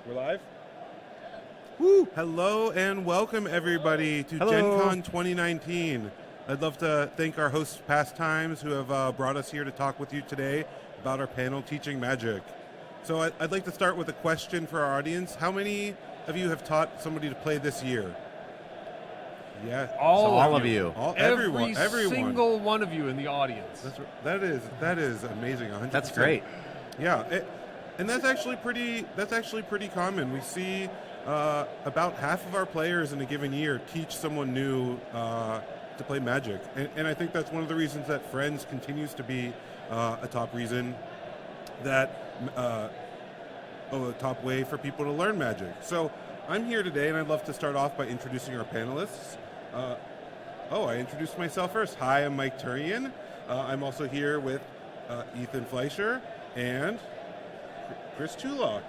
We're live? Woo! Hello and welcome everybody to Gen Con 2019. I'd love to thank our hosts Pastimes who have brought us here to talk with you today about our panel Teaching Magic. So I'd like to start with a question for our audience. How many of you have taught somebody to play this year? Yeah, all of you. Everyone. Every single one of you in the audience. That is amazing. 100%. That's great. Yeah, and that's actually pretty common. We see about half of our players in a given year teach someone new to play Magic, and I think that's one of the reasons that Friends continues to be a top reason that a top way for people to learn Magic. So I'm here today, and I'd love to start off by introducing our panelists. I introduced myself first. Hi, I'm Mike Turian. I'm also here with Ethan Fleischer and Chris Tulach.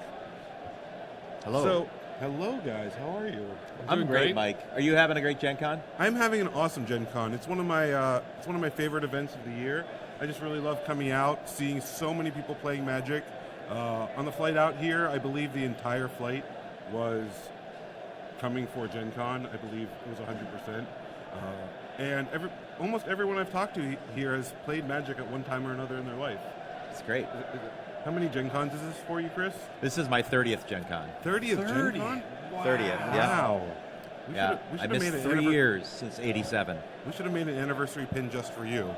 Hello. So, hello guys, how are you? I'm great, Mike. Are you having a great Gen Con? I'm having an awesome Gen Con. It's one of my favorite events of the year. I just really love coming out, seeing so many people playing Magic. On the flight out here, I believe the entire flight was coming for Gen Con. I believe it was 100%. And almost everyone I've talked to here has played Magic at one time or another in their life. It's great. How many Gen Cons is this for you, Chris? This is my 30th Gen Con. 30th Gen Con? Wow. 30th, yeah. Wow. I missed 3 years since '87. We should have made an anniversary pin just for you.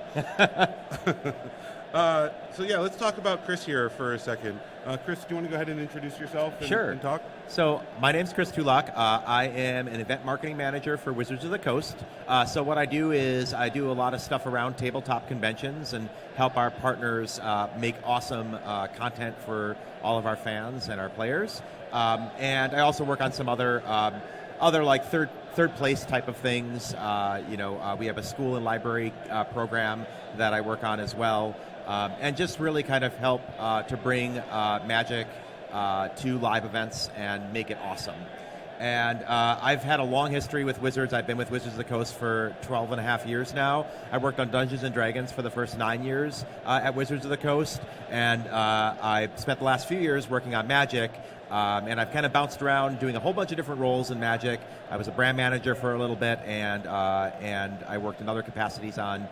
So yeah, let's talk about Chris here for a second. Chris, do you want to go ahead and introduce yourself and talk? So my name's Chris Tulach. I am an event marketing manager for Wizards of the Coast. So what I do is I do a lot of stuff around tabletop conventions and help our partners make awesome content for all of our fans and our players. And I also work on some other like third place type of things. We have a school and library program that I work on as well. And just really kind of help to bring Magic to live events and make it awesome. And I've had a long history with Wizards. I've been with Wizards of the Coast for 12 and a half years now. I worked on Dungeons & Dragons for the first 9 years at Wizards of the Coast. And I spent the last few years working on Magic. And I've kind of bounced around doing a whole bunch of different roles in Magic. I was a brand manager for a little bit, and I worked in other capacities on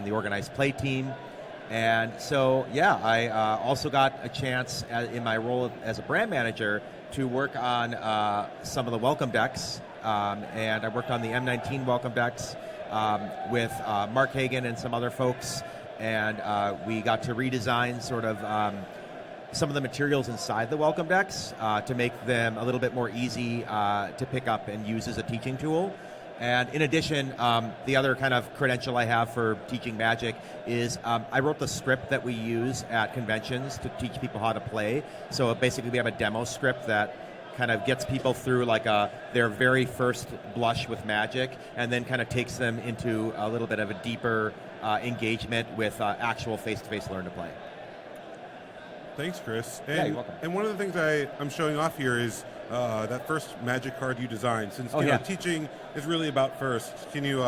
the organized play team. And so, I also got a chance in my role as a brand manager to work on some of the welcome decks. And I worked on the M19 welcome decks with Mark Hagan and some other folks. And we got to redesign sort of some of the materials inside the welcome decks to make them a little bit more easy to pick up and use as a teaching tool. And in addition, the other kind of credential I have for teaching Magic is I wrote the script that we use at conventions to teach people how to play. So basically we have a demo script that kind of gets people through like their very first blush with Magic and then kind of takes them into a little bit of a deeper engagement with actual face-to-face learn to play. Thanks, Chris. You're welcome. And one of the things I'm showing off here is that first Magic card you designed. Since teaching is really about first, can you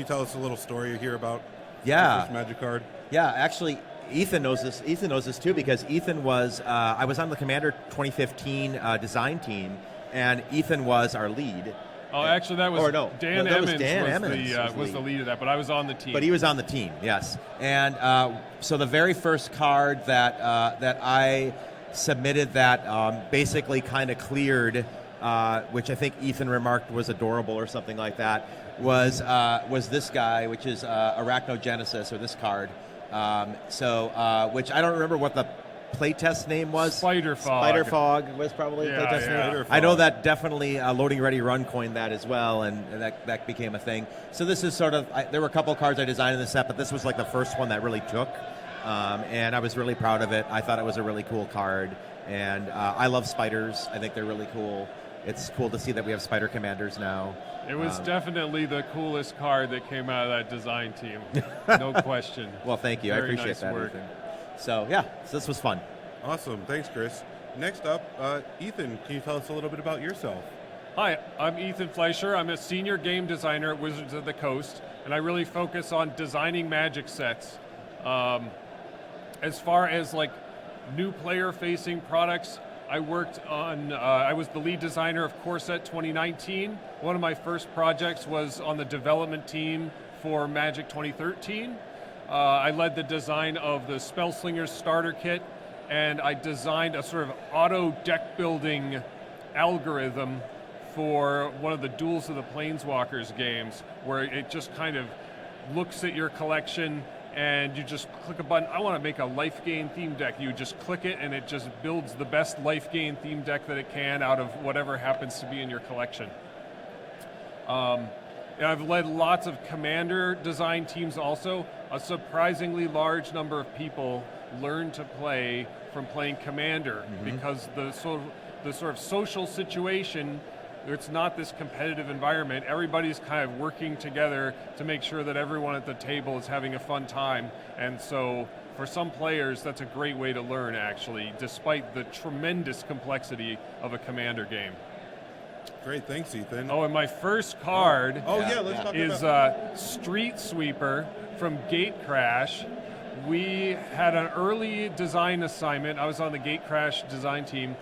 tell us a little story here about the first Magic card? Yeah, actually, Ethan knows this. Ethan knows this too because Ethan was I was on the Commander 2015 design team, and Ethan was our lead. Oh, actually, that was Dan Emmons was the lead of that, but I was on the team. But he was on the team, yes. And so the very first card that I submitted that basically kind of cleared, which I think Ethan remarked was adorable or something like that, was this guy, which is Arachnogenesis, or this card. Which I don't remember what the playtest name was. Spider Fog. Spider Fog was probably the playtest name. I know that definitely Loading Ready Run coined that as well, and that became a thing. So this is sort of, there were a couple of cards I designed in the set, but this was like the first one that really took, and I was really proud of it. I thought it was a really cool card, and I love spiders. I think they're really cool. It's cool to see that we have spider commanders now. It was definitely the coolest card that came out of that design team. No question. Well, thank you. Very I appreciate nice that, work. Ethan. So this was fun. Awesome. Thanks, Chris. Next up, Ethan, can you tell us a little bit about yourself? Hi, I'm Ethan Fleischer. I'm a senior game designer at Wizards of the Coast, and I really focus on designing Magic sets. As far as like new player-facing products, I worked on, I was the lead designer of Core Set 2019. One of my first projects was on the development team for Magic 2013. I led the design of the Spellslinger's starter kit, and I designed a sort of auto deck building algorithm for one of the Duels of the Planeswalkers games, where it just kind of looks at your collection and you just click a button. I want to make a life gain theme deck. You just click it and it just builds the best life gain theme deck that it can out of whatever happens to be in your collection. And I've led lots of commander design teams also. A surprisingly large number of people learn to play from playing commander because the sort of social situation, it's not this competitive environment. Everybody's kind of working together to make sure that everyone at the table is having a fun time. And so for some players, that's a great way to learn, actually, despite the tremendous complexity of a commander game. Great, thanks, Ethan. Oh, and my first card let's talk is about Street Sweeper from Gate Crash. We had an early design assignment. I was on the Gate Crash design team.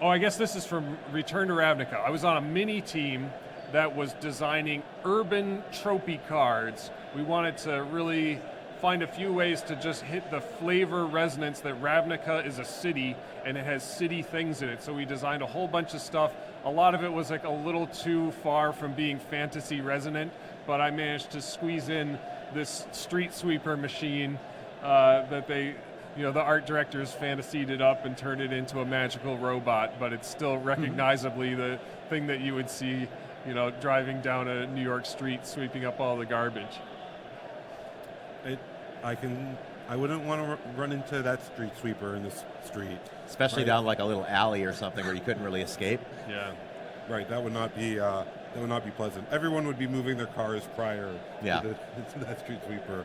I guess this is from Return to Ravnica. I was on a mini team that was designing urban tropey cards. We wanted to really find a few ways to just hit the flavor resonance that Ravnica is a city and it has city things in it. So we designed a whole bunch of stuff. A lot of it was like a little too far from being fantasy resonant, but I managed to squeeze in this Street Sweeper machine that they, the art directors fantasied it up and turned it into a magical robot, but it's still recognizably the thing that you would see, driving down a New York street sweeping up all the garbage. I wouldn't want to run into that street sweeper in this street. Especially down like a little alley or something where you couldn't really escape. Yeah. Right, that would not be pleasant. Everyone would be moving their cars prior to that street sweeper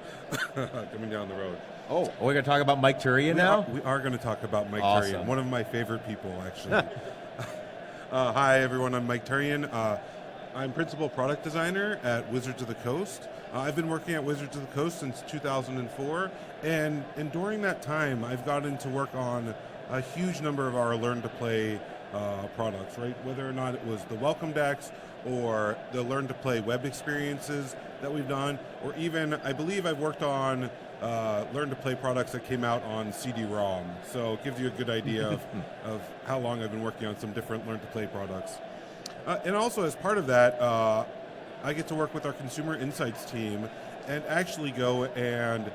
coming down the road. Oh, we're going to talk about Mike Turian now? We are going to talk about Mike Awesome. Turian, one of my favorite people, actually. Hi, everyone. I'm Mike Turian. I'm principal product designer at Wizards of the Coast. I've been working at Wizards of the Coast since 2004, and during that time, I've gotten to work on a huge number of our Learn to Play products, right? Whether or not it was the welcome decks or the Learn to Play web experiences that we've done, or even, I believe I've worked on Learn to Play products that came out on CD-ROM. So it gives you a good idea of how long I've been working on some different Learn to Play products. And also, as part of that, I get to work with our consumer insights team and actually go and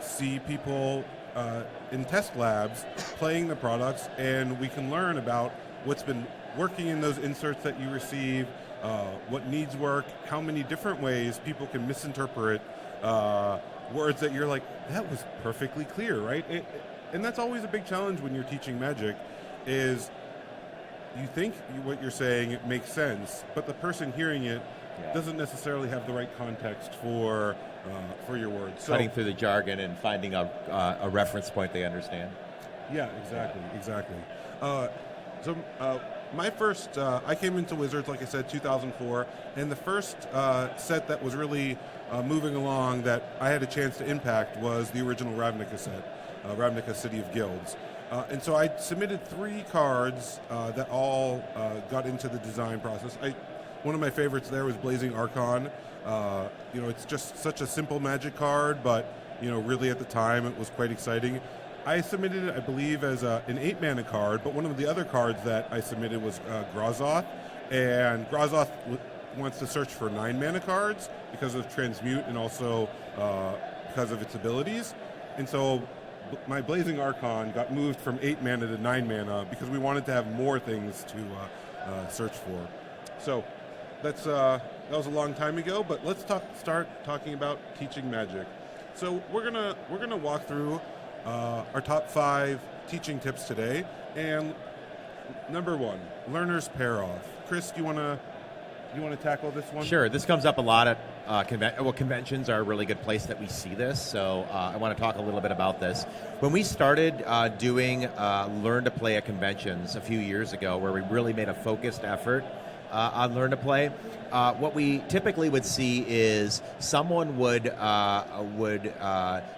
see people in test labs playing the products, and we can learn about what's been working in those inserts that you receive, what needs work, how many different ways people can misinterpret words that you're like, that was perfectly clear, right? And that's always a big challenge when you're teaching Magic, is you think what you're saying makes sense, but the person hearing it doesn't necessarily have the right context for your words. So, cutting through the jargon and finding a reference point they understand. Yeah, exactly. My first, I came into Wizards, like I said, 2004, and the first set that was really moving along that I had a chance to impact was the original Ravnica set, Ravnica City of Guilds. And so I submitted 3 cards that all got into the design process. One of my favorites there was Blazing Archon. It's just such a simple Magic card, but really at the time it was quite exciting. I submitted it, I believe, as an 8-mana card, but one of the other cards that I submitted was Grazoth, and Grazoth wants to search for 9-mana cards because of Transmute and also because of its abilities. And so my Blazing Archon got moved from 8 mana to 9 mana because we wanted to have more things to search for. So that was a long time ago, but let's start talking about teaching Magic. So we're gonna walk through our top 5 teaching tips today, and number 1, learners pair off. Chris, do you want to tackle this one? Sure. This comes up a lot at conventions are a really good place that we see this, so I want to talk a little bit about this. When we started doing Learn to Play at conventions a few years ago, where we really made a focused effort on Learn to Play, what we typically would see is someone would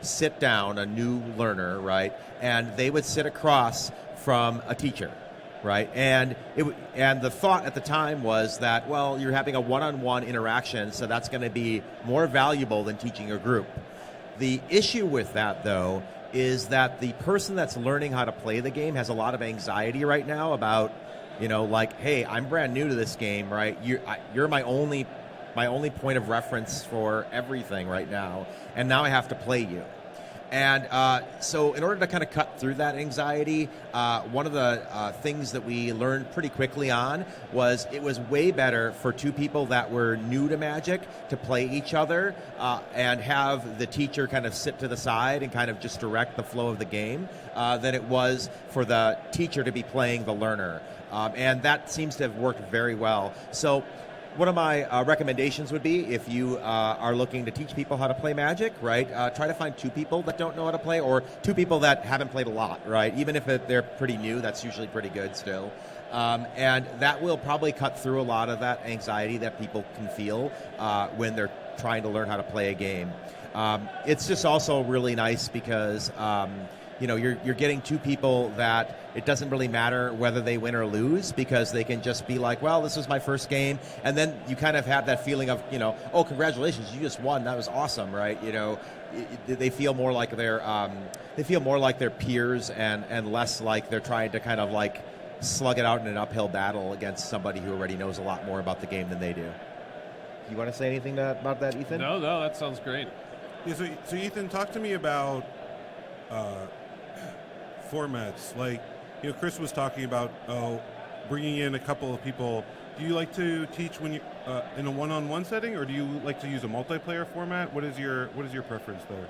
sit down, a new learner, right, and they would sit across from a teacher, right? And and the thought at the time was that, well, you're having a one-on-one interaction, so that's going to be more valuable than teaching a group. The issue with that, though, is that the person that's learning how to play the game has a lot of anxiety right now about, like, hey, I'm brand new to this game, right? You're my only point of reference for everything right now, and now I have to play you. And so in order to kind of cut through that anxiety, one of the things that we learned pretty quickly on was it was way better for two people that were new to Magic to play each other and have the teacher kind of sit to the side and kind of just direct the flow of the game than it was for the teacher to be playing the learner. And that seems to have worked very well. So one of my recommendations would be, if you are looking to teach people how to play Magic, right, try to find two people that don't know how to play, or two people that haven't played a lot, right? Even if they're pretty new, that's usually pretty good still. And that will probably cut through a lot of that anxiety that people can feel when they're trying to learn how to play a game. It's just also really nice because you're getting two people that it doesn't really matter whether they win or lose, because they can just be like, well, this is my first game, and then you kind of have that feeling of, oh, congratulations, you just won, that was awesome, right? They feel more like they're peers and less like they're trying to kind of like slug it out in an uphill battle against somebody who already knows a lot more about the game than they do. You want to say anything about that, Ethan? No, that sounds great. Yeah, so Ethan, talk to me about formats. Like, Chris was talking about bringing in a couple of people. Do you like to teach when you in a one-on-one setting, or do you like to use a multiplayer format? What is your preference there?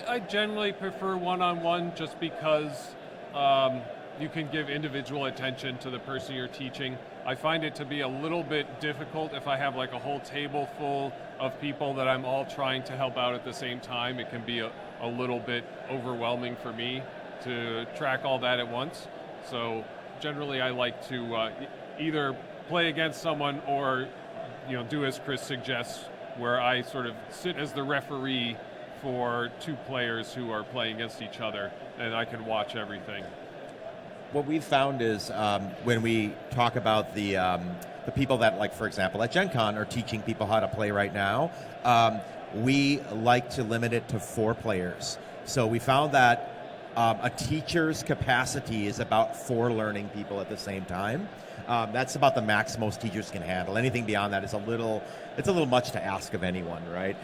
I generally prefer one-on-one, just because you can give individual attention to the person you're teaching. I find it to be a little bit difficult if I have like a whole table full of people that I'm all trying to help out at the same time. It can be a little bit overwhelming for me to track all that at once. So generally I like to either play against someone or do as Chris suggests, where I sort of sit as the referee for two players who are playing against each other, and I can watch everything. What we've found is when we talk about the people that, like, for example, at Gen Con are teaching people how to play right now, we like to limit it to 4 players. So we found that a teacher's capacity is about 4 learning people at the same time. That's about the max most teachers can handle. Anything beyond that is a little much to ask of anyone, right?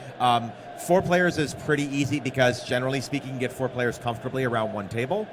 4 players is pretty easy because, generally speaking, you can get 4 players comfortably around one table.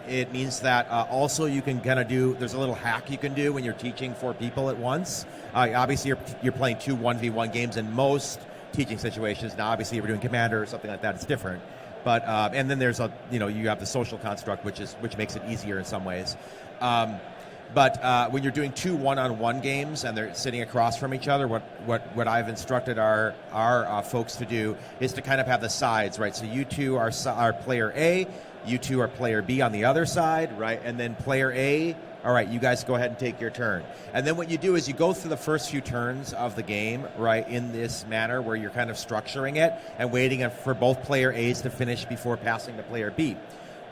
It means that also you can kind of there's a little hack you can do when you're teaching 4 people at once. Obviously, you're playing 2 1v1 games in most teaching situations. Now, obviously, if you're doing Commander or something like that, it's different. But and then there's you have the social construct, which makes it easier in some ways. But when you're doing 2 one-on-one games and they're sitting across from each other, what I've instructed our folks to do is to kind of have the sides, right? So you two are player A, you two are player B on the other side, right? And then player A, all right, you guys go ahead and take your turn. And then what you do is you go through the first few turns of the game, right, in this manner where you're kind of structuring it and waiting for both player A's to finish before passing to player B.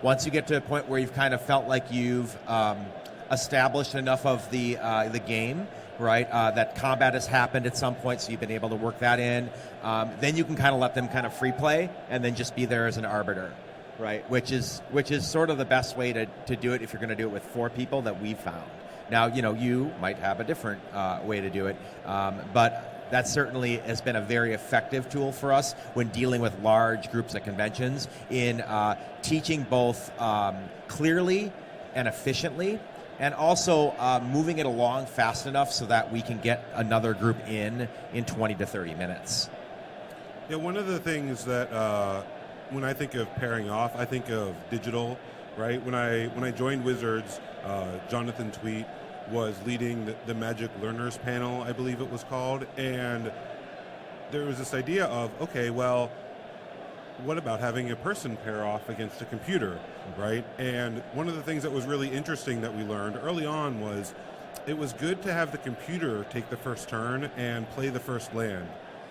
Once you get to a point where you've kind of felt like you've established enough of the game, right, that combat has happened at some point, so you've been able to work that in, then you can kind of let them kind of free play and then just be there as an arbiter. Right, which is sort of the best way to do it if you're going to do it with 4 people that we've found. Now, you might have a different way to do it, but that certainly has been a very effective tool for us when dealing with large groups at conventions in teaching both clearly and efficiently, and also moving it along fast enough so that we can get another group in 20 to 30 minutes. Yeah, one of the things that when I think of pairing off, I think of digital, right? When I joined Wizards, Jonathan Tweet was leading the Magic Learners panel, I believe it was called, and there was this idea of, okay, well, what about having a person pair off against a computer, right? And one of the things that was really interesting that we learned early on was it was good to have the computer take the first turn and play the first land,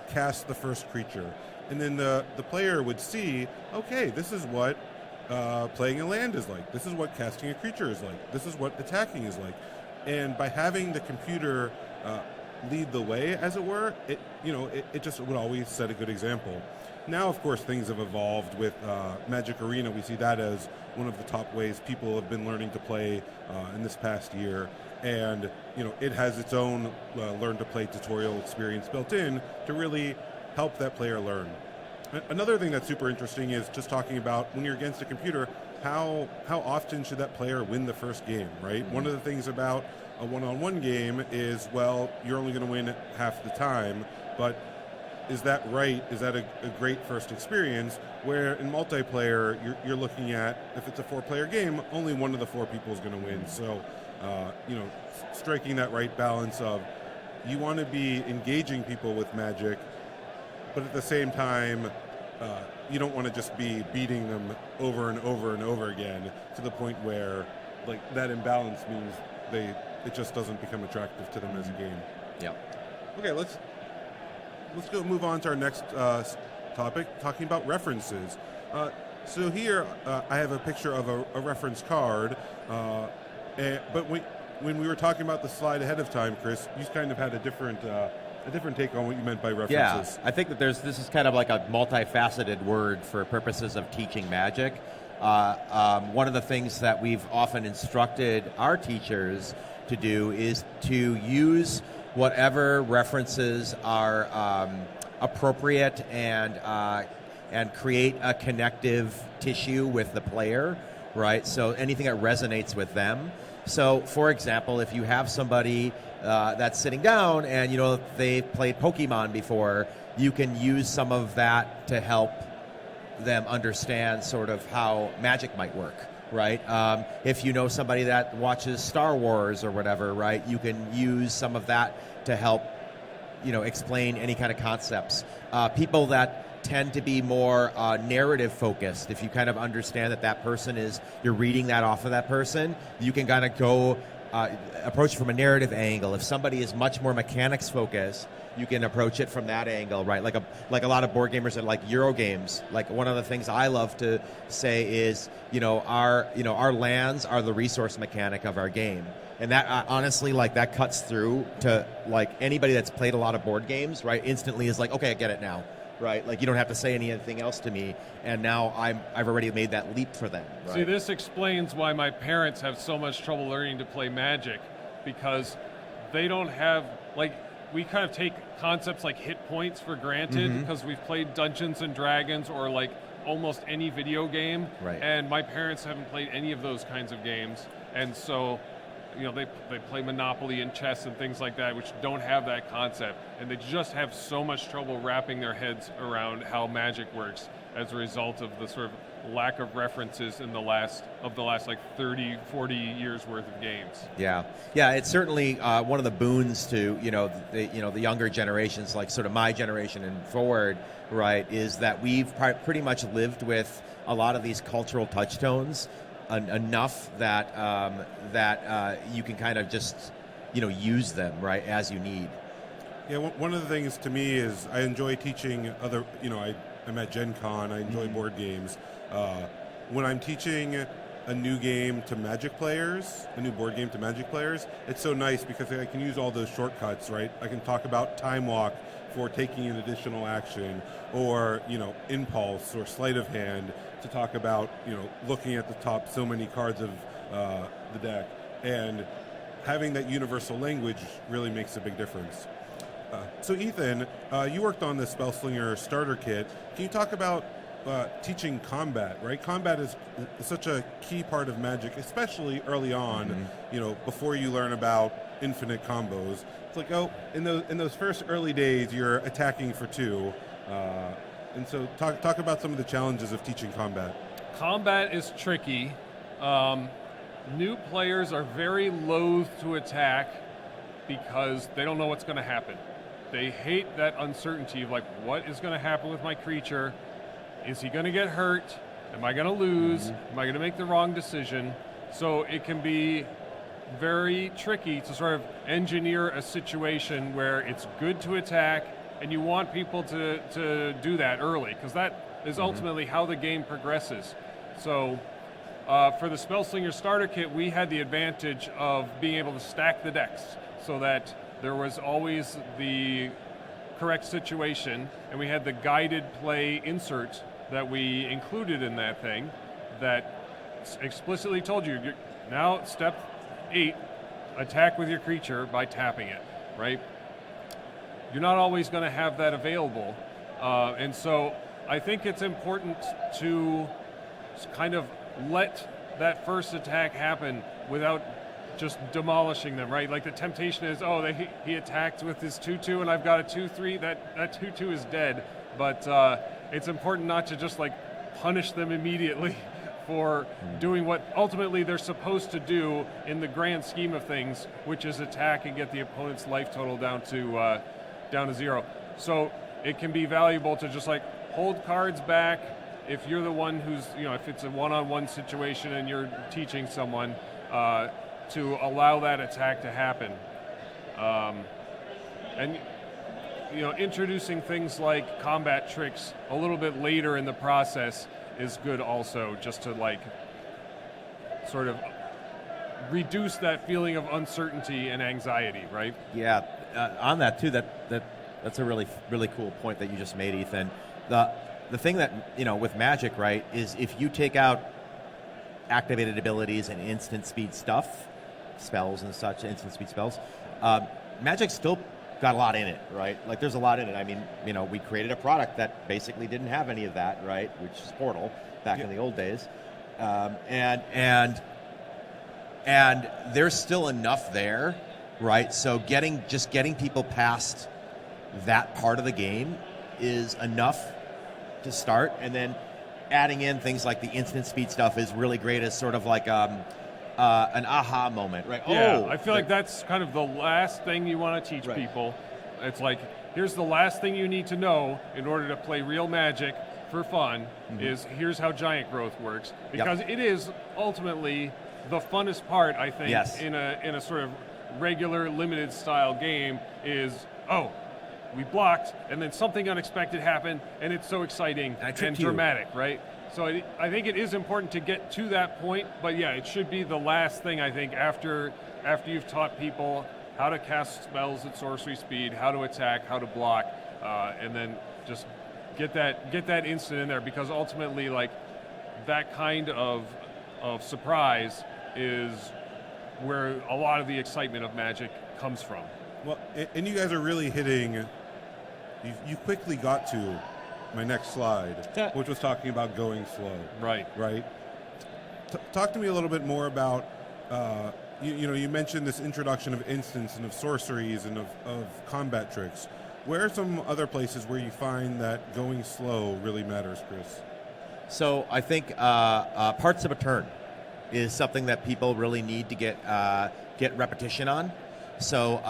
cast the first creature. And then the player would see, okay, this is what playing a land is like. This is what casting a creature is like. This is what attacking is like. And by having the computer lead the way, as it were, it just would always set a good example. Now, of course, things have evolved with Magic Arena. We see that as one of the top ways people have been learning to play in this past year. And, it has its own learn-to-play tutorial experience built in to really help that player learn. Another thing that's super interesting is just talking about when you're against a computer, how often should that player win the first game, right? One of the things about a one-on-one game is, well, you're only going to win half the time, but is that right? Is that a great first experience? Where in multiplayer, you're looking at, if it's a 4-player game, only one of the 4 people is going to win. So, striking that right balance of you want to be engaging people with Magic, but at the same time, you don't want to just be beating them over and over and over again to the point where, like, that imbalance means it just doesn't become attractive to them as a game. Yeah. Okay, let's go move on to our next topic, talking about references. So here I have a picture of a reference card, but when we were talking about the slide ahead of time, Chris, you kind of had a different take on what you meant by references. Yeah, I think that this is kind of like a multifaceted word for purposes of teaching Magic. One of the things that we've often instructed our teachers to do is to use whatever references are appropriate and create a connective tissue with the player, right? So anything that resonates with them. So, for example, if you have somebody that's sitting down and they've played Pokemon before, you can use some of that to help them understand sort of how Magic might work, right? If you know somebody that watches Star Wars or whatever, right, you can use some of that to help explain any kind of concepts. People that tend to be more narrative focused, if you kind of understand that person you're reading that off of that person, you can kind of go approach from a narrative angle. If somebody is much more mechanics focused, you can approach it from that angle, right? Like a lot of board gamers that like Euro games. Like, one of the things I love to say is, our lands are the resource mechanic of our game. And that honestly, like, that cuts through to, like, anybody that's played a lot of board games, right? Instantly is like, okay, I get it now, right? Like, you don't have to say anything else to me, and now I've already made that leap for them. Right? See, this explains why my parents have so much trouble learning to play Magic, because they don't have, like, we kind of take concepts like hit points for granted because we've played Dungeons and Dragons or like almost any video game, right. And my parents haven't played any of those kinds of games, and so they play Monopoly and chess and things like that, which don't have that concept, and they just have so much trouble wrapping their heads around how Magic works as a result of the sort of lack of references in the last like 30, 40 years worth of games. Yeah, it's certainly one of the boons to the younger generations, like sort of my generation and forward, right? Is that we've pretty much lived with a lot of these cultural touchstones enough that you can kind of just use them, right, as you need. Yeah, one of the things to me is I enjoy teaching other. I'm at Gen Con. I enjoy board games. When I'm teaching a new game to Magic players, a new board game to Magic players, it's so nice because I can use all those shortcuts, right? I can talk about Time Walk for taking an additional action, or Impulse or Sleight of Hand to talk about looking at the top so many cards of the deck, and having that universal language really makes a big difference. So Ethan, you worked on the Spellslinger starter kit. Can you talk about teaching combat, right? Combat is such a key part of Magic, especially early on, before you learn about infinite combos. It's like, in those first early days, you're attacking for 2. And so talk about some of the challenges of teaching combat. Combat is tricky. New players are very loath to attack because they don't know what's going to happen. They hate that uncertainty of, like, what is going to happen with my creature? Is he going to get hurt? Am I going to lose? Am I going to make the wrong decision? So it can be very tricky to sort of engineer a situation where it's good to attack, and you want people to do that early, because that is ultimately how the game progresses. So for the Spellslinger starter kit, we had the advantage of being able to stack the decks so that there was always the correct situation, and we had the guided play insert that we included in that thing that explicitly told you, now step 8, attack with your creature by tapping it, right? You're not always going to have that available. And so I think it's important to kind of let that first attack happen without just demolishing them, right? Like the temptation is, he attacked with his 2/2 and I've got a 2/3, that 2/2 is dead. But it's important not to just like punish them immediately for doing what ultimately they're supposed to do in the grand scheme of things, which is attack and get the opponent's life total down to 0. So it can be valuable to just like hold cards back if you're the one who's, if it's a one-on-one situation and you're teaching someone, to allow that attack to happen. And introducing things like combat tricks a little bit later in the process is good also, just to like sort of reduce that feeling of uncertainty and anxiety, right? Yeah, on that too, that's a really, really cool point that you just made, Ethan. The thing that, with Magic, right, is if you take out activated abilities and instant speed stuff, spells and such, instant speed spells, Magic's still got a lot in it, right? Like there's a lot in it. I mean, we created a product that basically didn't have any of that, right? Which is Portal back in the old days. And there's still enough there, right? So getting people past that part of the game is enough to start, and then adding in things like the instant speed stuff is really great as sort of like an aha moment, right? Yeah, I feel like that's kind of the last thing you want to teach people. It's like, here's the last thing you need to know in order to play real Magic for fun, is here's how giant growth works. Because it is ultimately the funnest part, I think, in a sort of regular limited style game is, we blocked, and then something unexpected happened, and it's so exciting and dramatic, right? So I think it is important to get to that point, but it should be the last thing, I think, after you've taught people how to cast spells at sorcery speed, how to attack, how to block, and then just get that instant in there, because ultimately, like, that kind of surprise is where a lot of the excitement of Magic comes from. Well, and you guys are really hitting. You quickly got to my next slide, which was talking about going slow. Right. Talk to me a little bit more about. You mentioned this introduction of instants and of sorceries and of combat tricks. Where are some other places where you find that going slow really matters, Chris? So I think parts of a turn is something that people really need to get repetition on. So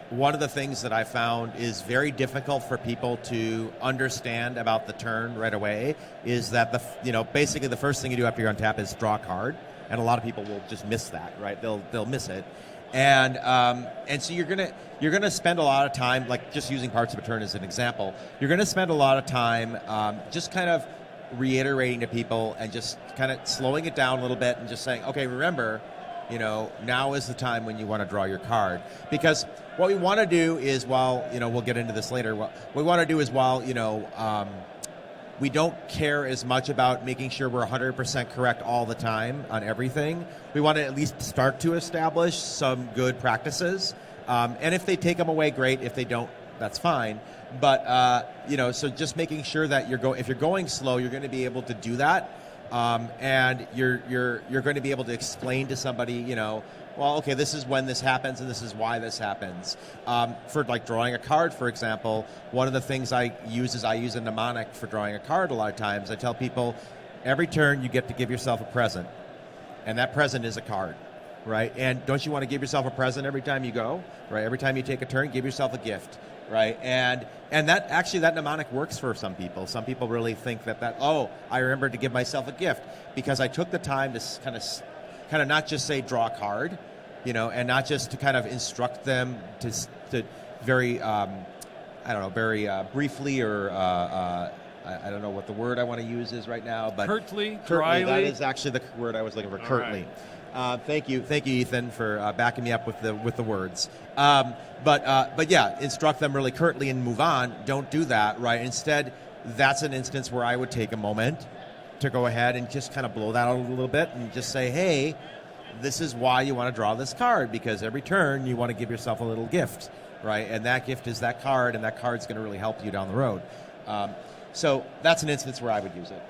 one of the things that I found is very difficult for people to understand about the turn right away is that basically the first thing you do after you're on tap is draw a card, and a lot of people will just miss that, right? They'll miss it, and so you're gonna spend a lot of time, like just using parts of a turn as an example. You're gonna spend a lot of time just kind of reiterating to people and just kind of slowing it down a little bit and just saying, okay, remember, now is the time when you want to draw your card. Because what we want to do is, we'll get into this later, what we want to do is we don't care as much about making sure we're 100% correct all the time on everything. We want to at least start to establish some good practices. And if they take them away, great. If they don't, that's fine. But, so just making sure that if you're going slow, you're going to be able to do that. And you're going to be able to explain to somebody, okay, this is when this happens and this is why this happens. For like drawing a card, for example, one of the things I use a mnemonic for drawing a card a lot of times. I tell people, every turn you get to give yourself a present, and that present is a card, right? And don't you want to give yourself a present every time you go, right? Every time you take a turn, give yourself a gift. Right, and that mnemonic works for some people. Some people really think that I remembered to give myself a gift because I took the time to kind of not just say draw a card, and not just to kind of instruct them to very very briefly or I don't know what the word I want to use is right now, but Curtly, that dryly. is actually the word I was looking for. All Curtly. Thank you, Ethan, for backing me up with the words. But yeah, instruct them really curtly and move on. Don't do that, right? Instead, that's an instance where I would take a moment to go ahead and just kind of blow that out a little bit and just say, hey, this is why you want to draw this card, because every turn you want to give yourself a little gift, right? And that gift is that card, and that card's going to really help you down the road. So that's an instance where I would use it.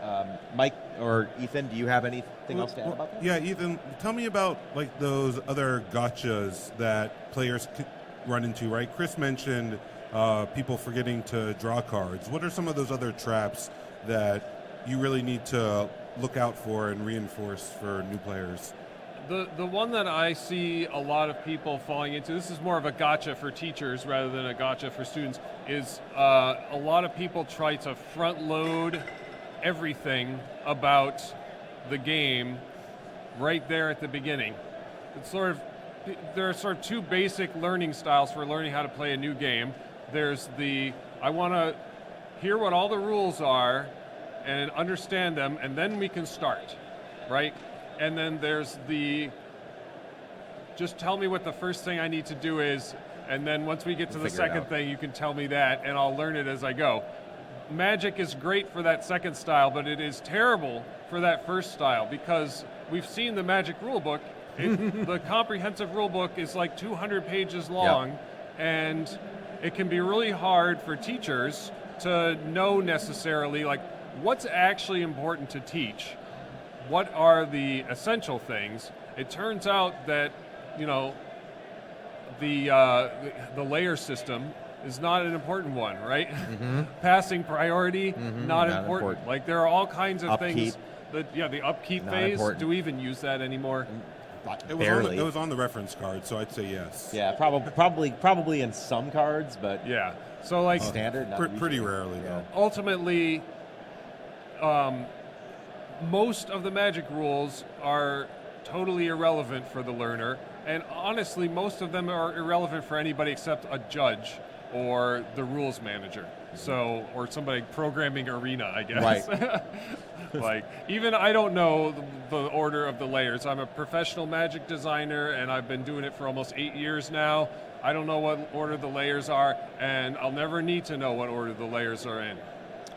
Mike or Ethan, do you have anything else to add about that? Yeah, Ethan, tell me about like those other gotchas that players run into, right? Chris mentioned people forgetting to draw cards. What are some of those other traps that you really need to look out for and reinforce for new players? The one that I see a lot of people falling into, this is more of a gotcha for teachers rather than a gotcha for students, is a lot of people try to front load everything about the game right there at the beginning. It's there are sort of two basic learning styles for learning how to play a new game. There's I want to hear what all the rules are and understand them, and then we can start, right? And then there's just tell me what the first thing I need to do is, and then once we get to the second thing, you can tell me that, and I'll learn it as I go. Magic is great for that second style, but it is terrible for that first style, because we've seen the Magic rulebook. The comprehensive rulebook is like 200 pages long, and it can be really hard for teachers to know necessarily like what's actually important to teach. What are the essential things? It turns out that, the layer system is not an important one, right? Passing priority, not important. Like there are all kinds of things. The upkeep phase. Important. Do we even use that anymore? It was on the reference card, so I'd say yes. Yeah, probably in some cards, but yeah. So like standard, pretty rarely though. Ultimately, most of the Magic rules are totally irrelevant for the learner, and honestly, most of them are irrelevant for anybody except a judge or the rules manager. So, or somebody programming Arena, I guess. Right. Like, even I don't know the order of the layers. I'm a professional Magic designer, and I've been doing it for almost 8 years now. I don't know what order the layers are, and I'll never need to know what order the layers are in.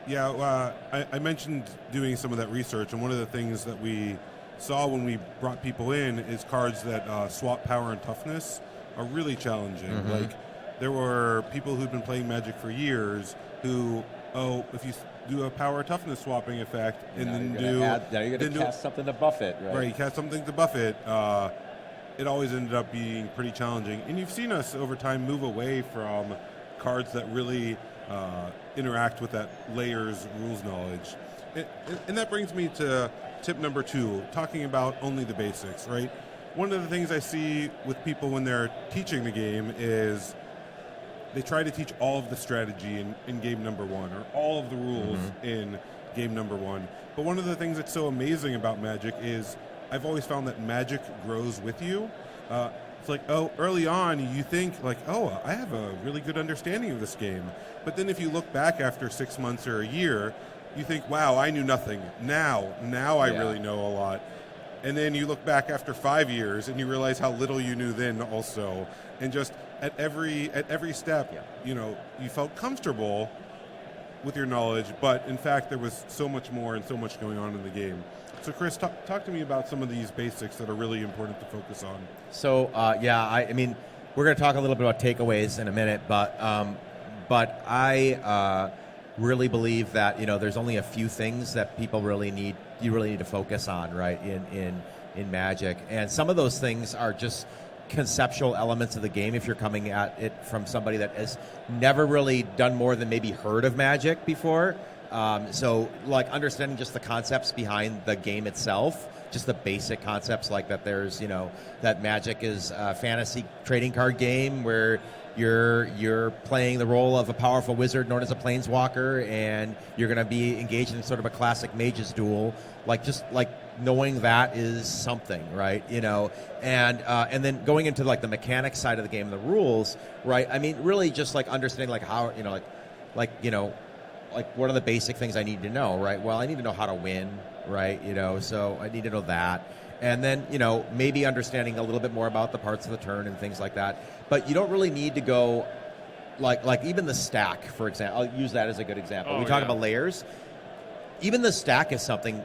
Yeah, I mentioned doing some of that research, and one of the things that we saw when we brought people in is cards that swap power and toughness are really challenging. Like, there were people who'd been playing Magic for years who, if you do a power toughness swapping effect and then you're going to cast something to buff it, right? Right, you cast something to buff it. It always ended up being pretty challenging. And you've seen us over time move away from cards that really interact with that layers rules knowledge. And that brings me to tip number 2, talking about only the basics, right? One of the things I see with people when they're teaching the game is they try to teach all of the strategy in game number 1 or all of the rules in game number 1. But one of the things that's so amazing about Magic is I've always found that Magic grows with you. It's like, early on you think like, I have a really good understanding of this game. But then if you look back after 6 months or a year, you think, wow, I knew nothing. Now I really know a lot. And then you look back after 5 years and you realize how little you knew then also. And just at every step, you felt comfortable with your knowledge, but in fact there was so much more and so much going on in the game. So Chris, talk to me about some of these basics that are really important to focus on. So I mean, we're going to talk a little bit about takeaways in a minute, but I really believe that there's only a few things that you really need to focus on, right, in Magic, and some of those things are just conceptual elements of the game if you're coming at it from somebody that has never really done more than maybe heard of Magic before. So like understanding just the concepts behind the game itself, just the basic concepts like that there's, that Magic is a fantasy trading card game where you're playing the role of a powerful wizard known as a planeswalker, and you're going to be engaged in sort of a classic mage's duel. Just knowing that is something, right? And then going into like the mechanics side of the game, the rules, right? I mean, really just like understanding like how, like what are the basic things I need to know, right? Well, I need to know how to win, right? So I need to know that. And then, maybe understanding a little bit more about the parts of the turn and things like that. But you don't really need to go, like even the stack, for example. I'll use that as a good example. We talk about layers. Even the stack is something,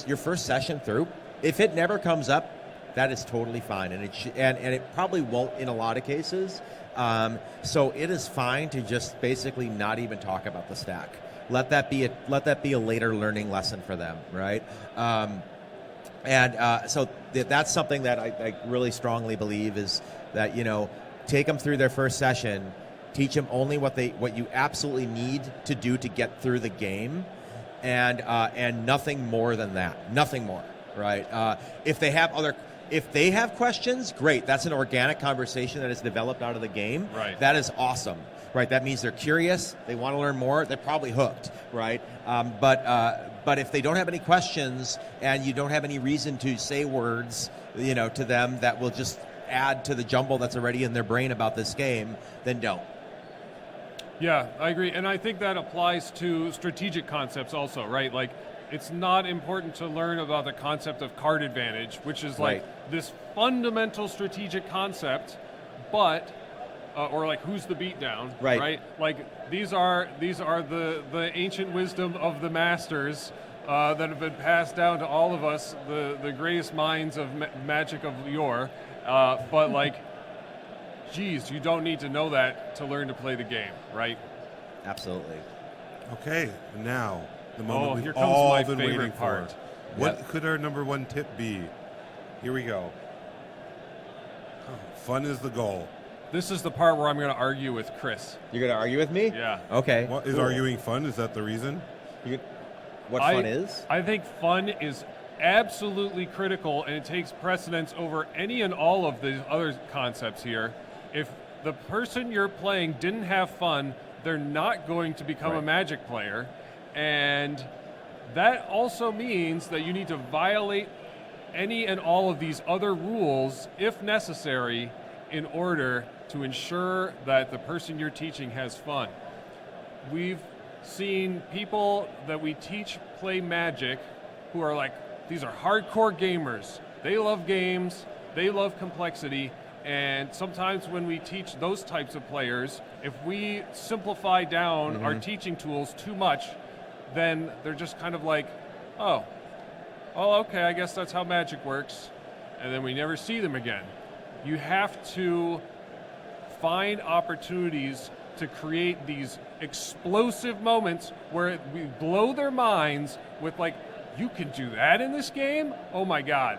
your first session through, if it never comes up, that is totally fine. And it probably won't in a lot of cases. So it is fine to just basically not even talk about the stack. Let that be a later learning lesson for them, right? So that's something that I really strongly believe is that, take them through their first session, teach them only what you absolutely need to do to get through the game, and nothing more than that. Nothing more, right? If they have questions, great. That's an organic conversation that is developed out of the game. Right. That is awesome. Right, that means they're curious, they want to learn more, they're probably hooked, right? But if they don't have any questions and you don't have any reason to say words, to them that will just add to the jumble that's already in their brain about this game, then don't. Yeah, I agree. And I think that applies to strategic concepts also, right? Like, it's not important to learn about the concept of card advantage, which is like this fundamental strategic concept, but or like who's the beatdown, right? Like these are the ancient wisdom of the masters that have been passed down to all of us, the greatest minds of magic of yore. But like, geez, you don't need to know that to learn to play the game, right? Absolutely. Okay, now the moment here we've comes all my been favorite waiting part. for. What could our number one tip be? Here we go. Oh, fun is the goal. This is the part where I'm going to argue with Chris. You're going to argue with me? Yeah. Okay. What, is arguing fun? Is that the reason? What fun is? I think fun is absolutely critical, and it takes precedence over any and all of the other concepts here. If the person you're playing didn't have fun, they're not going to become a Magic player. And that also means that you need to violate any and all of these other rules, if necessary, in order to ensure that the person you're teaching has fun. We've seen people that we teach play Magic who are like, these are hardcore gamers. They love games, they love complexity, and sometimes when we teach those types of players, if we simplify down our teaching tools too much, then they're just kind of like, oh, okay, I guess that's how Magic works, and then we never see them again. You have to find opportunities to create these explosive moments where we blow their minds with like, you can do that in this game? Oh my God.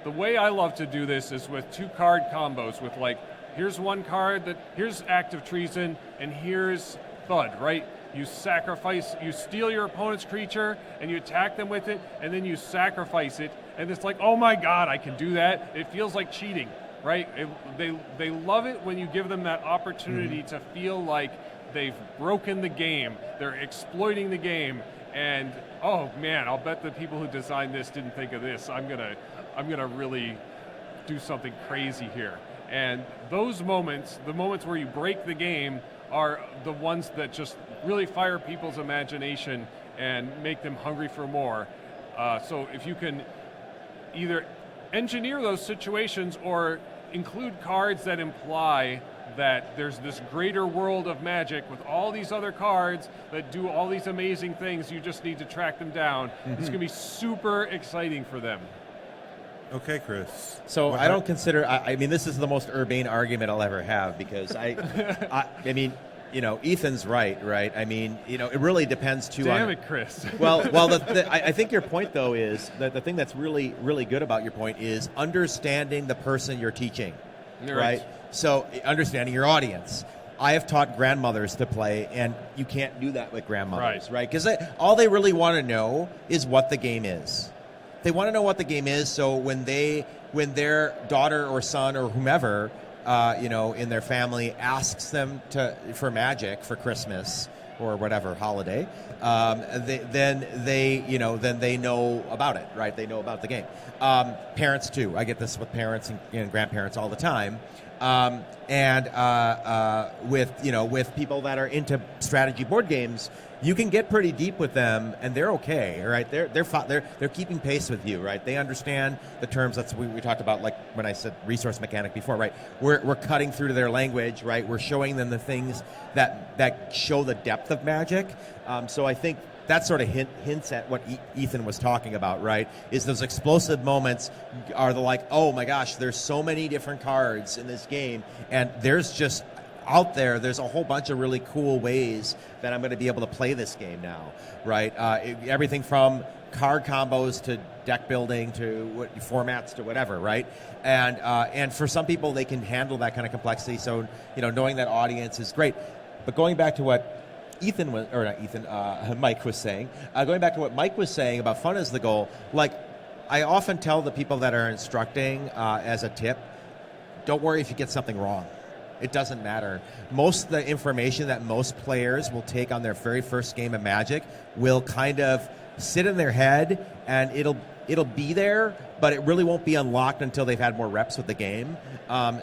The way I love to do this is with 2-card combos with like, here's one card here's Act of Treason and here's Thud, right? You steal your opponent's creature and you attack them with it and then you sacrifice it and it's like, oh my God, I can do that. It feels like cheating. Right? They love it when you give them that opportunity to feel like they've broken the game, they're exploiting the game, and oh man, I'll bet the people who designed this didn't think of this. I'm gonna really do something crazy here. And those moments, the moments where you break the game, are the ones that just really fire people's imagination and make them hungry for more. So if you can either engineer those situations or include cards that imply that there's this greater world of Magic with all these other cards that do all these amazing things, you just need to track them down. It's going to be super exciting for them. Okay, Chris. So I don't consider, I mean, this is the most urbane argument I'll ever have because I mean, Ethan's right? I mean, it really depends too. Damn it, Chris. Well, I think your point though is that the thing that's really, really good about your point is understanding the person you're teaching, right? So understanding your audience. I have taught grandmothers to play, and you can't do that with grandmothers, right? Because all they really want to know is what the game is. They want to know what the game is, so when their daughter or son or whomever in their family asks them for Magic for Christmas or whatever holiday, then they know about it, right? They know about the game. Parents too. I get this with parents and grandparents all the time. With people that are into strategy board games, you can get pretty deep with them, and they're okay, right? They're keeping pace with you, right? They understand the terms. That's we talked about, like when I said resource mechanic before, right? We're cutting through to their language, right? We're showing them the things that show the depth of Magic. So I think that sort of hints at what Ethan was talking about, right? Is those explosive moments are the like, oh my gosh, there's so many different cards in this game, and there's a whole bunch of really cool ways that I'm going to be able to play this game now, right? Everything from card combos to deck building to formats to whatever, right? And for some people, they can handle that kind of complexity. So knowing that audience is great. But going back to what Mike was saying. Going back to what Mike was saying about fun is the goal. Like, I often tell the people that are instructing as a tip, don't worry if you get something wrong. It doesn't matter. Most of the information that most players will take on their very first game of Magic will kind of sit in their head, and it'll be there, but it really won't be unlocked until they've had more reps with the game.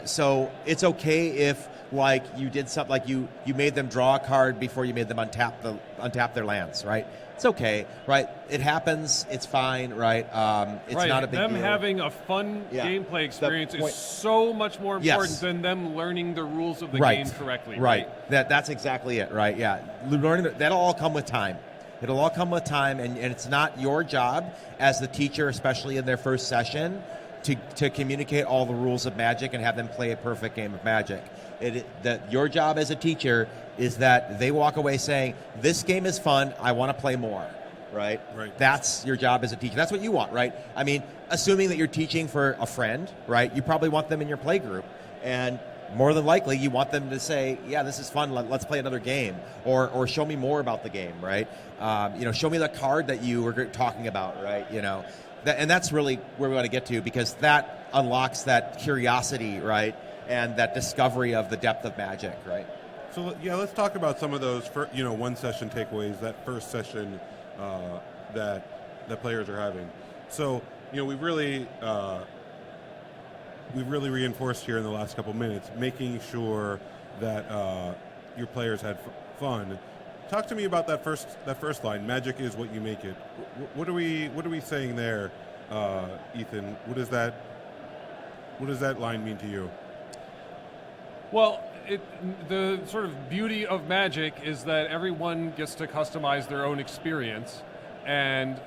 So it's okay if, like, you did something, like you made them draw a card before you made them untap their lands, right? It's okay, right? It happens. It's fine, right? It's right. not a big deal. Them having a fun gameplay experience is so much more important than them learning the rules of the game correctly. Right. That's exactly it, right? Yeah. Learning that'll all come with time. It'll all come with time, and it's not your job as the teacher, especially in their first session, to communicate all the rules of Magic and have them play a perfect game of Magic. Your job as a teacher is that they walk away saying, this game is fun, I want to play more, right? That's your job as a teacher. That's what you want, right? I mean, assuming that you're teaching for a friend, right, you probably want them in your play group, and more than likely you want them to say, yeah, this is fun, let's play another game, or show me more about the game, right? Show me the card that you were talking about, right? And that's really where we want to get to, because that unlocks that curiosity, right? And that discovery of the depth of Magic, right? So let's talk about some of those one session takeaways, that first session that players are having. So we've really reinforced here in the last couple minutes, making sure that your players had fun. Talk to me about that first line. Magic is what you make it. What are we saying there, Ethan? What does that line mean to you? Well, the sort of beauty of Magic is that everyone gets to customize their own experience, and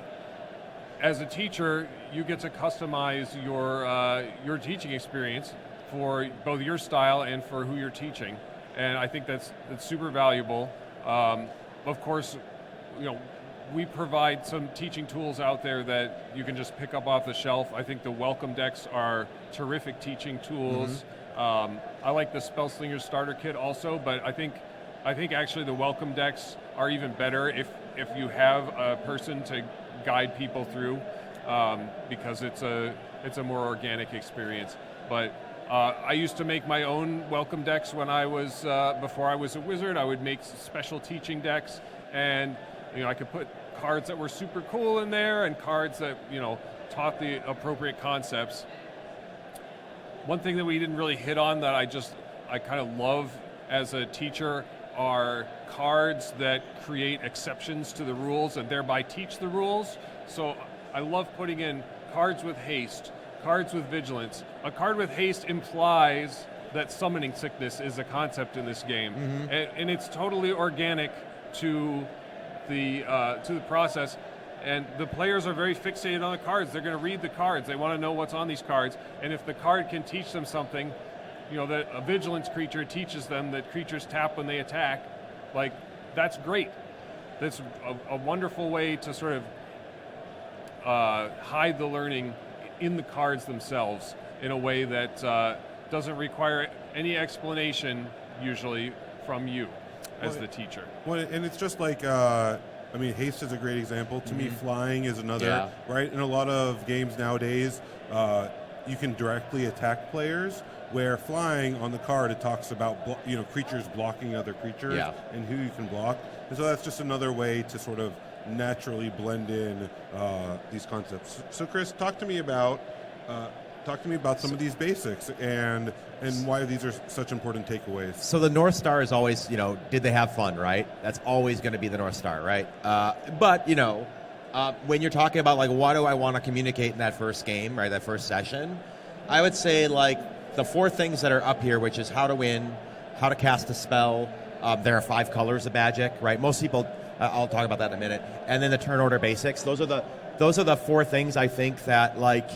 as a teacher, you get to customize your teaching experience for both your style and for who you're teaching, and I think that's super valuable. Of course, we provide some teaching tools out there that you can just pick up off the shelf. I think the welcome decks are terrific teaching tools. I like the Spellslinger starter kit also, but I think actually the welcome decks are even better if you have a person to guide people through, because it's a more organic experience. But I used to make my own welcome decks when I was before I was a wizard. I would make special teaching decks, and I could put cards that were super cool in there and cards that taught the appropriate concepts. One thing that we didn't really hit on that I kind of love as a teacher are cards that create exceptions to the rules and thereby teach the rules. So I love putting in cards with haste, cards with vigilance. A card with haste implies that summoning sickness is a concept in this game, and it's totally organic to the process. And the players are very fixated on the cards. They're going to read the cards. They want to know what's on these cards. And if the card can teach them something, that a vigilance creature teaches them that creatures tap when they attack, like, that's great. That's a wonderful way to sort of hide the learning in the cards themselves in a way that doesn't require any explanation, usually, from you as the teacher. Well, and it's just like... haste is a great example. To me, flying is another, right? In a lot of games nowadays, you can directly attack players, where flying on the card, it talks about creatures blocking other creatures and who you can block. And so that's just another way to sort of naturally blend in these concepts. So Chris, talk to me about Talk to me about some of these basics and why these are such important takeaways. So the North Star is always, did they have fun, right? That's always going to be the North Star, right? But when you're talking about like what do I want to communicate in that first game, right, that first session, I would say like the 4 things that are up here, which is how to win, how to cast a spell. There are 5 colors of magic, right? Most people, I'll talk about that in a minute, and then the turn order basics. Those are the 4 things I think that like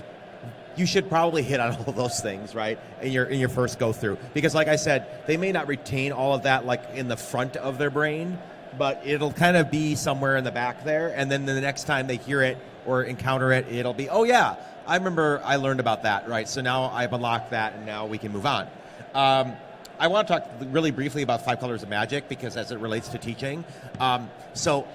you should probably hit on all those things, right, in your first go through. Because like I said, they may not retain all of that like in the front of their brain, but it'll kind of be somewhere in the back there, and then the next time they hear it or encounter it, it'll be, oh yeah, I remember I learned about that, right? So now I've unlocked that, and now we can move on. I want to talk really briefly about 5 colors of magic because as it relates to teaching. So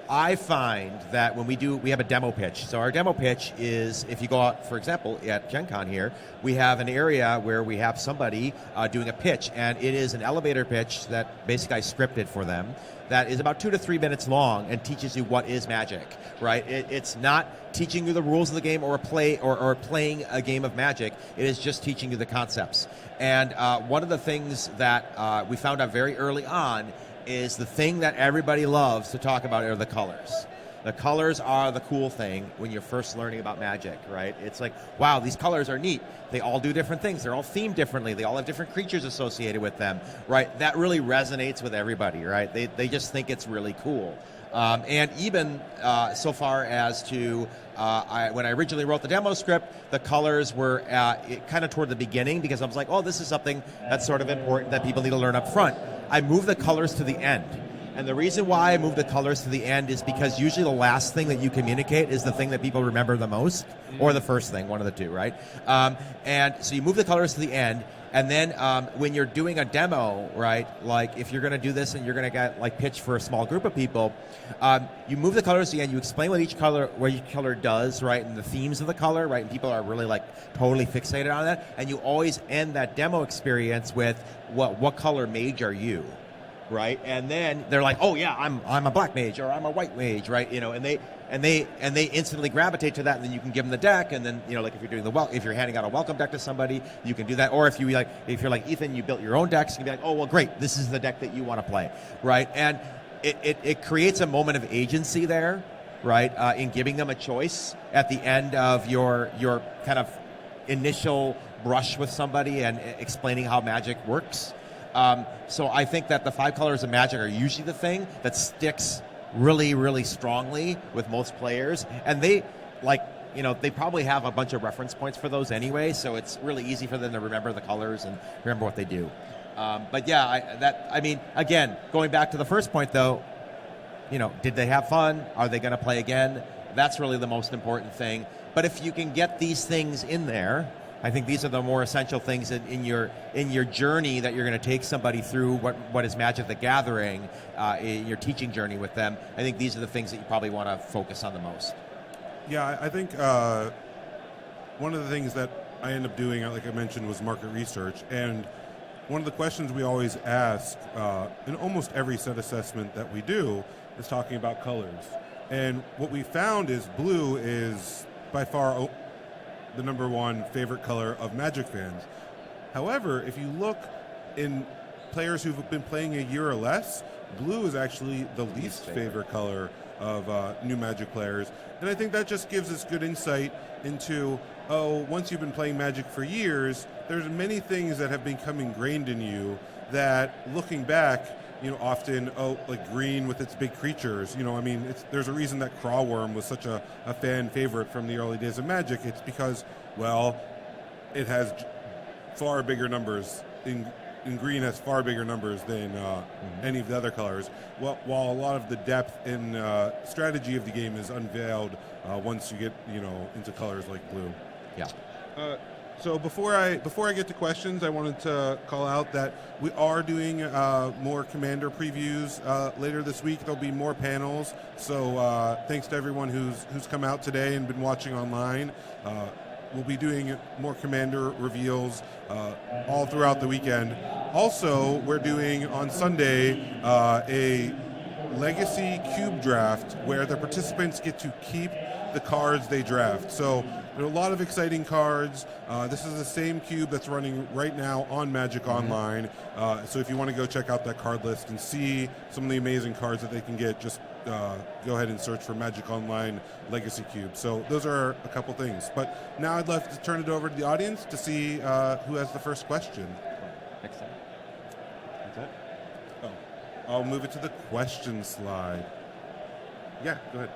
I find that when we have a demo pitch. So our demo pitch is, if you go out, for example, at Gen Con here, we have an area where we have somebody doing a pitch, and it is an elevator pitch that basically I scripted for them that is about 2 to 3 minutes long and teaches you what is magic, right? It's not teaching you the rules of the game or playing a game of magic. It is just teaching you the concepts. And one of the things that we found out very early on is the thing that everybody loves to talk about are the colors. The colors are the cool thing when you're first learning about magic, right? It's like, wow, these colors are neat. They all do different things. They're all themed differently. They all have different creatures associated with them, right? That really resonates with everybody, right? They just think it's really cool. And even so far as to when I originally wrote the demo script, the colors were kind of toward the beginning because I was like, oh, this is something that's sort of important that people need to learn up front. I moved the colors to the end. And the reason why I moved the colors to the end is because usually the last thing that you communicate is the thing that people remember the most, or the first thing, one of the two, right? And so you move the colors to the end, and then when you're doing a demo, right, like if you're going to do this and you're going to get like pitch for a small group of people, you move the colors to the end, you explain what each color does, right, and the themes of the color, right, and people are really like totally fixated on that, and you always end that demo experience with what color mage are you? Right, and then they're like, "Oh yeah, I'm a black mage or I'm a white mage," right? And they instantly gravitate to that. And then you can give them the deck, and then like if you're doing if you're handing out a welcome deck to somebody, you can do that. Or if you're like Ethan, you built your own decks, you can be like, "Oh well, great, this is the deck that you want to play," right? And it creates a moment of agency there, right? In giving them a choice at the end of your kind of initial brush with somebody and explaining how magic works. So I think that the 5 colors of magic are usually the thing that sticks really, really strongly with most players. And they they probably have a bunch of reference points for those anyway, so it's really easy for them to remember the colors and remember what they do. But yeah, again, going back to the first point though, did they have fun? Are they going to play again? That's really the most important thing. But if you can get these things in there, I think these are the more essential things in your journey that you're going to take somebody through what is Magic the Gathering, in your teaching journey with them. I think these are the things that you probably want to focus on the most. Yeah, I think one of the things that I ended up doing, like I mentioned, was market research. And one of the questions we always ask in almost every set assessment that we do is talking about colors. And what we found is blue is by far the number 1 favorite color of Magic fans. However, if you look in players who've been playing a year or less, blue is actually the least favorite color of new Magic players. And I think that just gives us good insight into, once you've been playing Magic for years, there's many things that have become ingrained in you that, looking back, often, like green with its big creatures. There's a reason that Crawworm was such a fan favorite from the early days of Magic. It's because, it has far bigger numbers. In green has far bigger numbers than any of the other colors. While a lot of the depth and strategy of the game is unveiled once you get, into colors like blue. Yeah. So before I get to questions, I wanted to call out that we are doing more Commander previews later this week. There'll be more panels. So thanks to everyone who's come out today and been watching online. We'll be doing more Commander reveals all throughout the weekend. Also, we're doing on Sunday a legacy cube draft where the participants get to keep the cards they draft. So there are a lot of exciting cards. This is the same cube that's running right now on Magic Online. So if you want to go check out that card list and see some of the amazing cards that they can get, just go ahead and search for Magic Online Legacy Cube. So those are a couple things. But now I'd love to turn it over to the audience to see who has the first question. Next time. That's it. Oh, I'll move it to the question slide. Yeah, go ahead.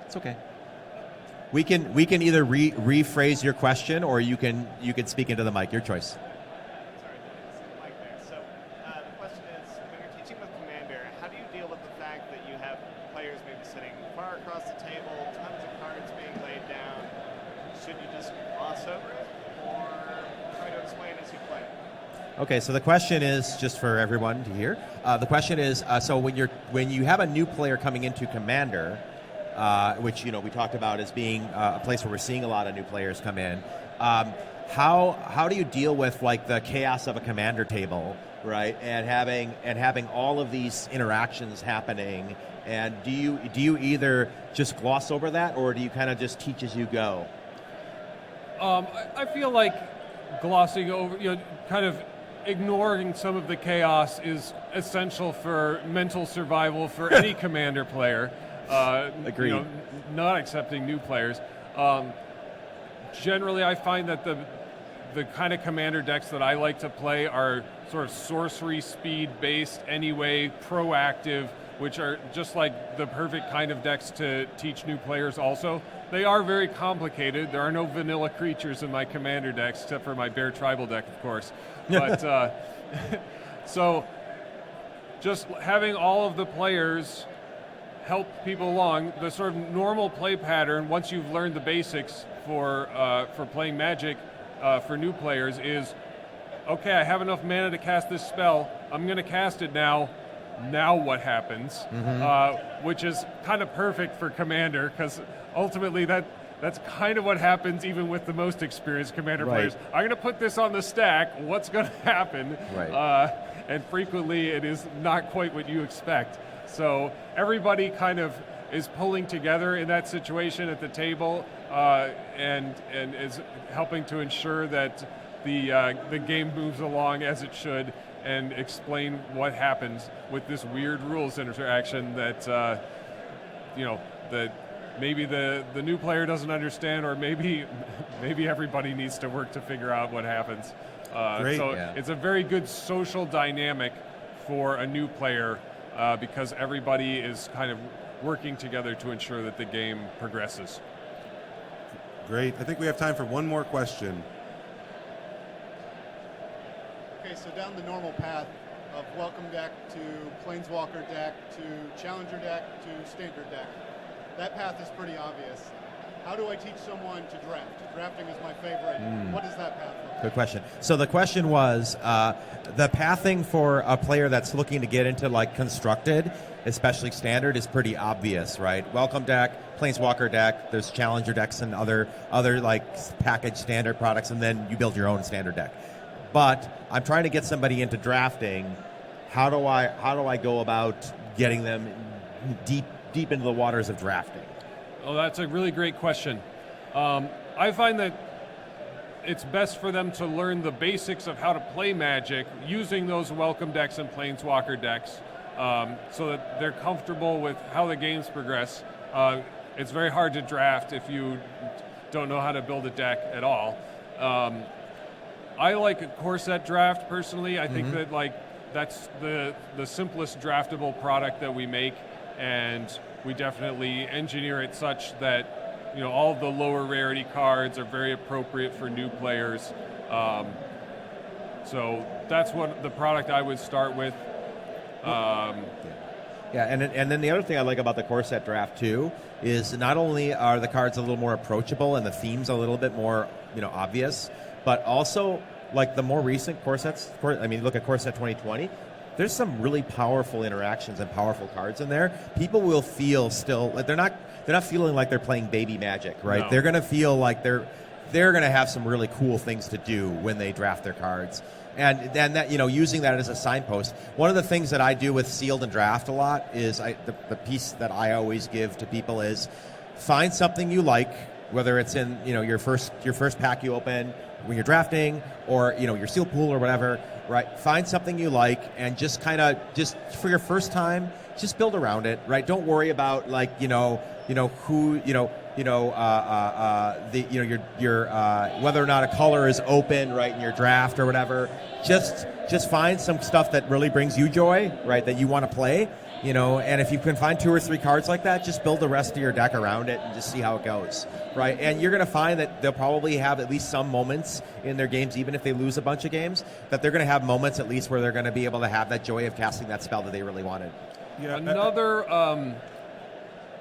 It's okay. We can either rephrase your question, or you can speak into the mic. Your choice. Sorry, it's the mic there. So the question is, when you're teaching with Commander, how do you deal with the fact that you have players maybe sitting far across the table, tons of cards being laid down? Should you just gloss over it, or try to explain as you play? Okay, so the question is, just for everyone to hear, the question is, so when you have a new player coming into Commander, which we talked about as being a place where we're seeing a lot of new players come in, how do you deal with like the chaos of a Commander table, right? And having all of these interactions happening, and do you either just gloss over that, or do you kind of just teach as you go? I feel like glossing over, kind of ignoring some of the chaos is essential for mental survival for any Commander player. Agreed. Not accepting new players. Generally, I find that the kind of Commander decks that I like to play are sort of sorcery speed based anyway, proactive, which are just like the perfect kind of decks to teach new players also. They are very complicated. There are no vanilla creatures in my Commander decks, except for my Bear Tribal deck, of course. But so just having all of the players help people along, the sort of normal play pattern, once you've learned the basics for playing Magic for new players, is, okay, I have enough mana to cast this spell, I'm going to cast it now. Now what happens? Which is kind of perfect for Commander, because ultimately that's kind of what happens even with the most experienced Commander players. I'm going to put this on the stack, what's going to happen? Right. And frequently it is not quite what you expect. So everybody kind of is pulling together in that situation at the table, and is helping to ensure that the game moves along as it should, and explain what happens with this weird rules interaction that that maybe the new player doesn't understand, or maybe everybody needs to work to figure out what happens. It's a very good social dynamic for a new player, because everybody is kind of working together to ensure that the game progresses. Great. I think we have time for one more question. Okay, so down the normal path of welcome deck to planeswalker deck to challenger deck to standard deck, that path is pretty obvious. How do I teach someone to draft? Drafting is my favorite. What does that path look like? Good question. So the question was, the pathing for a player that's looking to get into like constructed, especially standard, is pretty obvious, right? Welcome deck, planeswalker deck, there's challenger decks and other like packaged standard products, and then you build your own standard deck. But I'm trying to get somebody into drafting. How do I go about getting them deep into the waters of drafting? Oh, that's a really great question. I find that it's best for them to learn the basics of how to play Magic using those welcome decks and planeswalker decks, so that they're comfortable with how the games progress. It's very hard to draft if you don't know how to build a deck at all. I like a core set draft personally. I think that that's the simplest draftable product that we make, and we definitely engineer it such that all of the lower rarity cards are very appropriate for new players. So that's what the product I would start with. Yeah, and then the other thing I like about the core set draft too is not only are the cards a little more approachable and the themes a little bit more obvious, but also like the more recent core sets. I mean, look at core set 2020. there's some really powerful interactions and powerful cards in there. People will feel still like they're not feeling like they're playing baby Magic, right? No. They're going to feel like they're going to have some really cool things to do when they draft their cards. And then that, using that as a signpost. One of the things that I do with sealed and draft a lot is the piece that I always give to people is find something you like, whether it's in your first pack you open when you're drafting, or your seal pool or whatever. Right, find something you like and just just for your first time, just build around it. Right, don't worry about who your whether or not a color is open, right, in your draft or whatever. Just find some stuff that really brings you joy, right, that you want to play, and if you can find 2 or 3 cards like that, just build the rest of your deck around it and just see how it goes, right? And you're going to find that they'll probably have at least some moments in their games, even if they lose a bunch of games, that they're going to have moments at least where they're going to be able to have that joy of casting that spell that they really wanted. Yeah. Another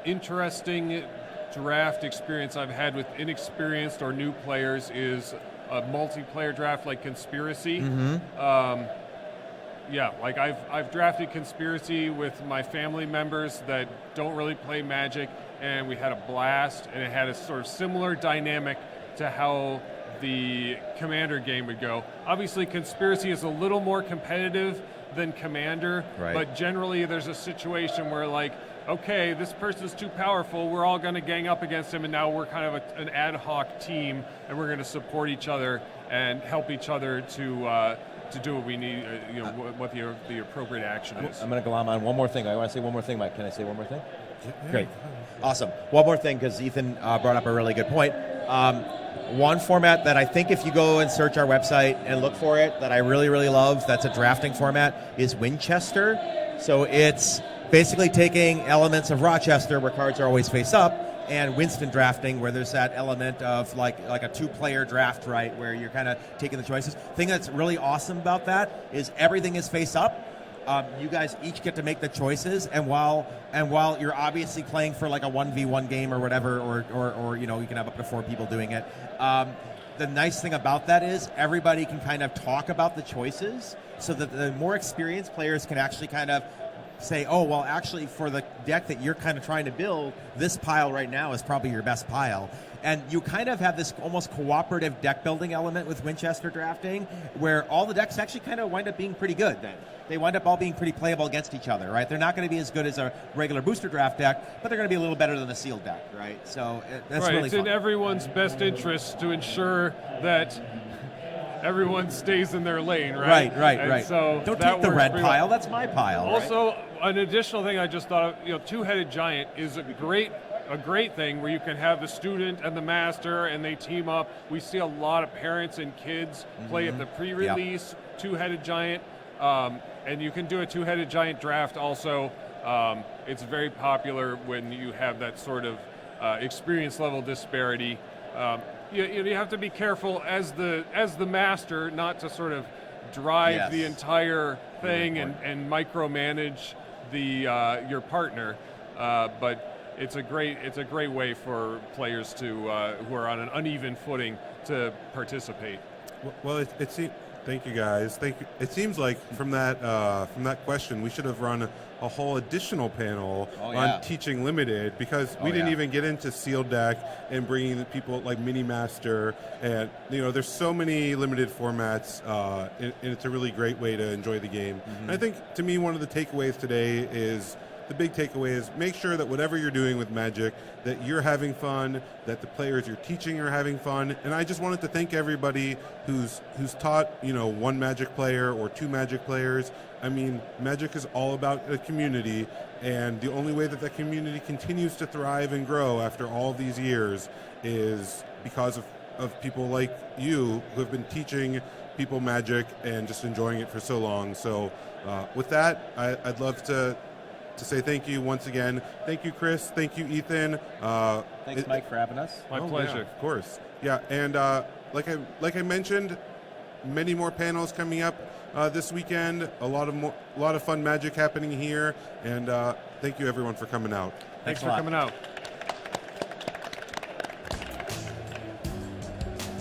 interesting draft experience I've had with inexperienced or new players is a multiplayer draft like Conspiracy. Mm-hmm. Like I've drafted Conspiracy with my family members that don't really play Magic, and we had a blast, and it had a sort of similar dynamic to how the Commander game would go. Obviously, Conspiracy is a little more competitive than Commander, right, but generally there's a situation where, like, okay, this person's too powerful, we're all going to gang up against him, and now we're kind of an ad hoc team, and we're going to support each other and help each other to do what we need, what the appropriate action is. I'm going to glom on one more thing. I want to say one more thing, Mike. Can I say one more thing? Yeah. Great. Awesome. One more thing, because Ethan brought up a really good point. One format that I think if you go and search our website and look for it, that I really, really love, that's a drafting format, is Winchester. So it's basically taking elements of Rochester, where cards are always face up, and Winston drafting, where there's that element of like a 2-player draft, right, where you're kind of taking the choices. The thing that's really awesome about that is everything is face up. You guys each get to make the choices, and while you're obviously playing for like a 1v1 game or whatever, or you can have up to 4 people doing it. The nice thing about that is everybody can kind of talk about the choices, so that the more experienced players can actually kind of say, oh, well, actually, for the deck that you're kind of trying to build, this pile right now is probably your best pile. And you kind of have this almost cooperative deck building element with Winchester drafting, where all the decks actually kind of wind up being pretty good then. They wind up all being pretty playable against each other, right? They're not going to be as good as a regular booster draft deck, but they're going to be a little better than a sealed deck, right? So that's right, really it's fun. in everyone's best interest to ensure that everyone stays in their lane, right? Right. So don't that take the works red pretty pile. well. That's my pile. Also, right? an additional thing I just thought of, Two-Headed Giant is a great thing where you can have the student and the master and they team up. We see a lot of parents and kids play at the pre-release Two-Headed Giant, and you can do a Two-Headed Giant draft also. It's very popular when you have that sort of experience level disparity. You have to be careful as the master not to sort of drive the entire thing and micromanage your partner, but it's a great way for players to who are on an uneven footing to participate. Well, thank you guys. Thank you. It seems like from that question, we should have run a whole additional panel on Teaching Limited, because we didn't even get into Sealed Deck and bringing the people like Mini Master, and there's so many limited formats, and it's a really great way to enjoy the game. And I think, to me, one of the takeaways today is. The big takeaway is make sure that whatever you're doing with Magic, that you're having fun, that the players you're teaching are having fun. And I just wanted to thank everybody who's taught, 1 Magic player or 2 Magic players. I mean, Magic is all about a community, and the only way that community continues to thrive and grow after all these years is because of people like you who have been teaching people Magic and just enjoying it for so long. So with that, I'd love to say thank you once again. Thank you, Chris. Thank you, Ethan. Thanks, Mike, for having us. My pleasure. Yeah, of course. Yeah, and like I mentioned, many more panels coming up this weekend. A lot of fun Magic happening here, and thank you everyone for coming out. Thanks for coming out.